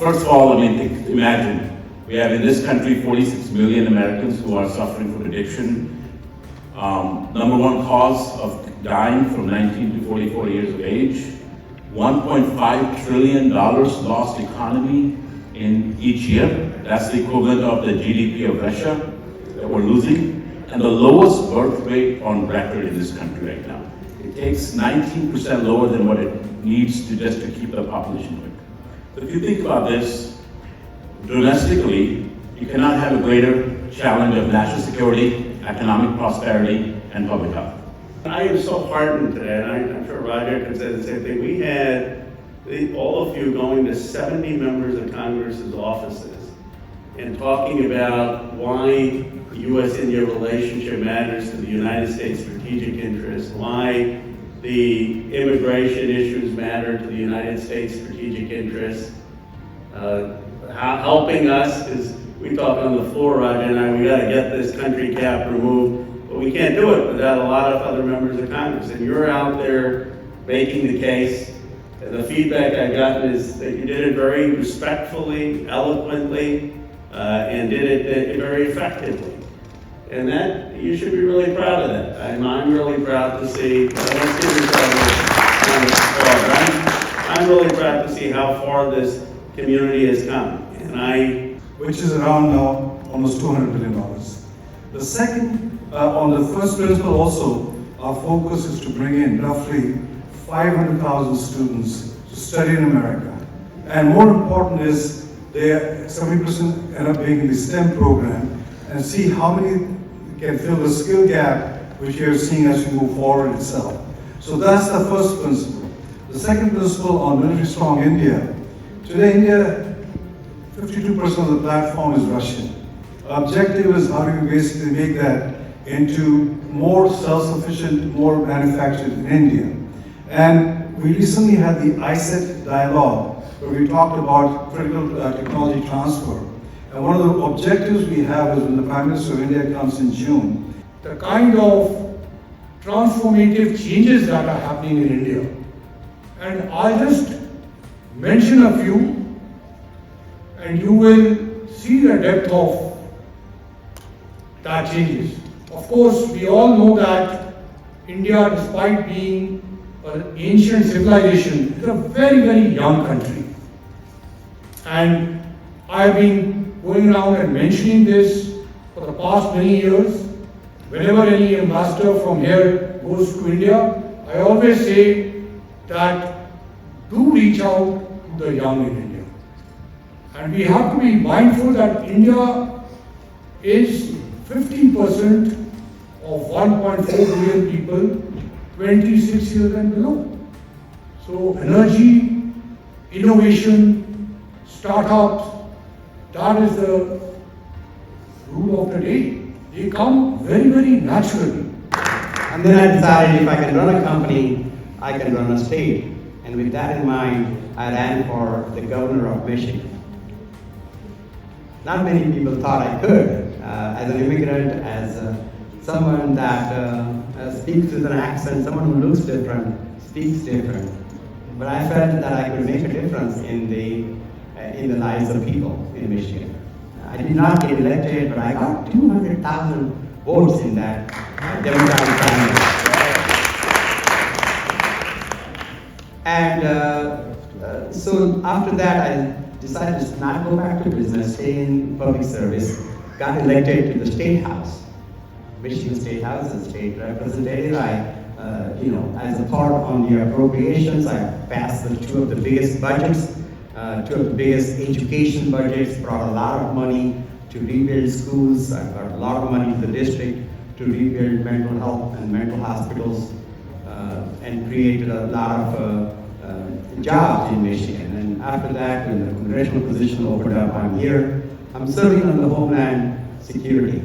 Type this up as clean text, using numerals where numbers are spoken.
First of all, imagine, we have in this country 46 million Americans who are suffering from addiction. Number one cause of dying from 19 to 44 years of age. $1.5 trillion lost economy in each year. That's the equivalent of the GDP of Russia that we're losing. And the lowest birth rate on record in this country right now. It takes 19% lower than what it needs to just to keep the population going. So if you think about this, domestically, you cannot have a greater challenge of national security, economic prosperity, and public health. I am so heartened today, and I'm sure Roger can say the same thing. We had all of you going to 70 members of Congress's offices and talking about why the U.S.-India relationship matters to the United States strategic interests, why the immigration issues matter to the United States strategic interests, helping us, because we talked on the floor, Roger and I, we got to get this country cap removed. But we can't do it without a lot of other members of Congress. And you're out there making the case. And the feedback I've gotten is that you did it very respectfully, eloquently, and did it very effectively. And that, you should be really proud of that. I'm really proud to see, let's give yourself a round of applause. I'm really proud to see how far this community has come. And which is around now almost $200 billion. The second, on the first principle also, our focus is to bring in roughly 500,000 students to study in America. And more important is, 70% end up being in the STEM program, and see how many can fill the skill gap which you're seeing as we move forward itself. So that's the first principle. The second principle on military strong India. Today India, 52% of the platform is Russian. Our objective is how do we basically make that into more self-sufficient, more manufactured in India. And we recently had the ISET dialogue where we talked about critical technology transfer. And one of the objectives we have is when the Prime Minister of India comes in June. The kind of transformative changes that are happening in India. And I'll just mention a few, and you will see the depth of that changes. Of course, we all know that India, despite being an ancient civilization, is a very, very young country. And I've been going around and mentioning this for the past many years. Whenever any ambassador from here goes to India, I always say that do reach out to the young in India. And we have to be mindful that India is 15% of 1.4 billion people, 26 years and below. So energy, innovation, startups, that is the rule of the day. They come very, very naturally. And then I decided if I can run a company, I can run a state. And with that in mind, I ran for the governor of Michigan. Not many people thought I could. As an immigrant, as someone that speaks with an accent, someone who looks different, speaks different. But I felt that I could make a difference in the lives of people in Michigan. I did not get elected, but I got 200,000 votes in that Democratic primary. And so after that, I decided to not go back to business, stay in public service, got elected to the State House, Michigan State House as state representative. As a part on the appropriations, I passed two of the biggest budgets, two of the biggest education budgets, brought a lot of money to rebuild schools. I brought a lot of money to the district to rebuild mental health and mental hospitals, and created a lot of jobs in Michigan. And after that, when the congressional position opened up, I'm here. I'm serving on the Homeland Security.